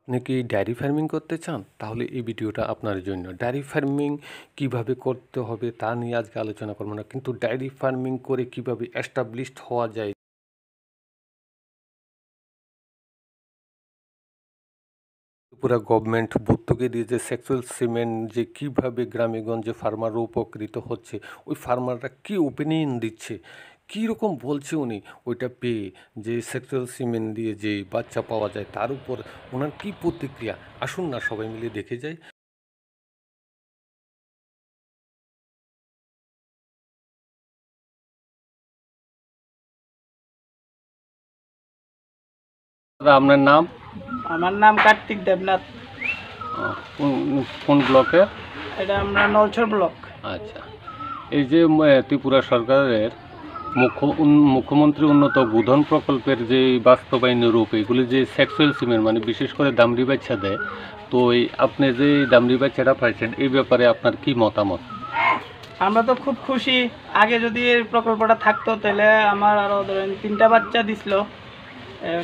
আপনি কি dairy farming করতে চান? তাহলে এই ভিডিওটা আপনার জন্য। ডেয়ারি ফার্মিং কিভাবে করতে হবে তা নিয়ে আজকে আলোচনা করব না। কিন্তু ডেয়ারি ফার্মিং করে কিভাবে এস্টাবলিশড হওয়া যায়, ত্রিপুরা গভর্নমেন্ট ভর্তুকি দিয়ে যে সেক্সুয়াল সিমেন্ট যে কিভাবে গ্রামেগঞ্জে ফার্মাররা উপকৃত হচ্ছে, ওই ফার্মাররা কি ওপিনিয়ন দিচ্ছে, কী রকম বলছে উনি ওইটা পেয়ে, যে সেক্সুয়াল সিমেন্ট দিয়ে যে বাচ্চা পাওয়া যায় তার উপর ওনার কী প্রতিক্রিয়া। আসুন না সবাই মিলে দেখে যাই। আপনার নাম? আমার নাম কার্তিক দেবনাথ। কোন কোন ব্লকে? এটা আমরা নলছর ব্লক। আচ্ছা, এই যে ত্রিপুরা সরকারের মুখ্যমন্ত্রী উন্নত বোধন প্রকল্পের যে বাস্তবায়নের রূপ, এগুলি যে সেক্সুয়াল সিমেন্ট মানে বিশেষ করে দামড়ি বাচ্চা দেয়, তো এই আপনি যে দামড়ি বাচ্চাটা পাইছেন এই ব্যাপারে আপনার কি মতামত? আমরা তো খুব খুশি। আগে যদি এই প্রকল্পটা থাকতো তাহলে আমার আরও ধরেন 3টা বাচ্চা দিছিল।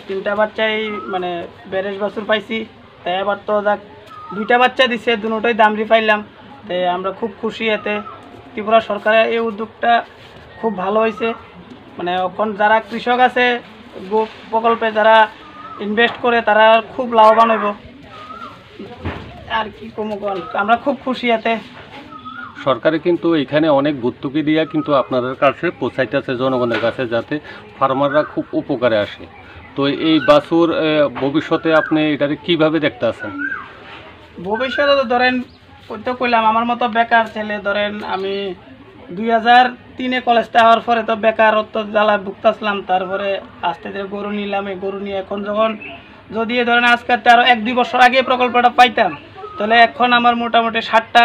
3টা বাচ্চাই মানে 42 বছর পাইছি। তাই এবার তো দেখ 2টা বাচ্চা দিছে, দুটোই দামড়ি পাইলাম। তাই আমরা খুব খুশি এতে। ত্রিপুরা সরকারের এই উদ্যোগটা খুব ভালো হয়েছে। মানে এখন যারা কৃষক আছে প্রকল্পে যারা ইনভেস্ট করে তারা খুব লাভবান হইব। আর কি কমু, আমরা খুব খুশি এতে। সরকারে কিন্তু এখানে অনেক ভর্তুকি দিয়া কিন্তু আপনাদের কাছে পৌঁছাইতেছে জনগণের কাছে, যাতে ফার্মাররা খুব উপকারে আসে। তো এই বাছুর ভবিষ্যতে আপনি এটাকে কিভাবে দেখতে আছেন? ভবিষ্যতে তো ধরেন ওই তো কইলাম, আমার মতো বেকার ছেলে, ধরেন আমি 2003-এ কলেজটা হওয়ার পরে তো বেকারত্ব জ্বালায় ভুগতেছিলাম। তারপরে আস্তে ধীরে গরু নিলাম। এই গরু নিয়ে এখন যখন যদি ধরেন আজকে আরও 1-2 বছর আগে প্রকল্পটা পাইতাম, তাহলে এখন আমার মোটামুটি 60টা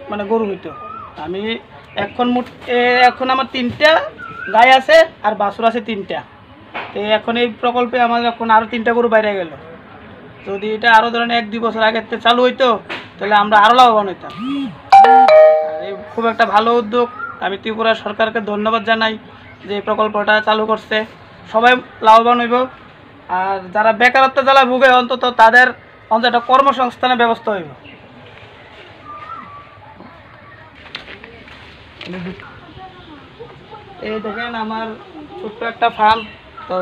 মানে গরু হইতো। আমি এখন আমার 3টা গাই আছে আর বাছুর আছে 3টা। তো এখন এই প্রকল্পে আমার এখন আরও 3টা গরু বাইরে গেল। যদি এটা আরও ধরেন 1-2 বছর আগের থেকে চালু হইতো তাহলে আমরা আরও লাভবান হইতাম। এই খুব একটা ভালো উদ্যোগ। আমি ত্রিপুরা সরকারকে ধন্যবাদ জানাই যে এই প্রকল্পটা চালু করছে। সবাই লাভবান হইব। আর যারা বেকারত্ব জ্বালা ভুগে অন্তত তাদের একটা কর্মসংস্থানের ব্যবস্থা হইব। এই দেখেন আমার ছোট্ট একটা ফার্ম। তো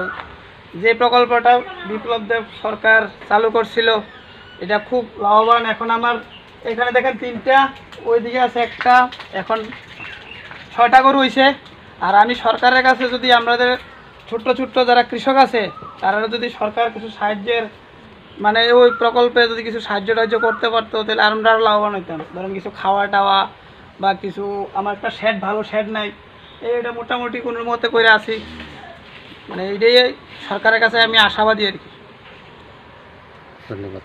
যে প্রকল্পটা বিপ্লব দেব সরকার চালু করছিল এটা খুব লাভবান। এখন আমার এখানে দেখেন 3টা, ওইদিকে আছে একটা, এখন 6টা গরু হয়েছে। আর আমি সরকারের কাছে যদি আমাদের ছোট্ট ছোট্ট যারা কৃষক আছে তারা যদি সরকার কিছু সাহায্যের মানে ওই প্রকল্পে যদি কিছু সাহায্য টাহায্য করতে পারতো তাহলে আমরা আরও লাভবান হইতাম। ধরেন কিছু খাওয়া টাওয়া বা কিছু, আমার একটা শেড, ভালো শেড নাই, এটা মোটামুটি কোনো মতে করে আছি। মানে এইটাই সরকারের কাছে আমি আশাবাদী আর কি। ধন্যবাদ।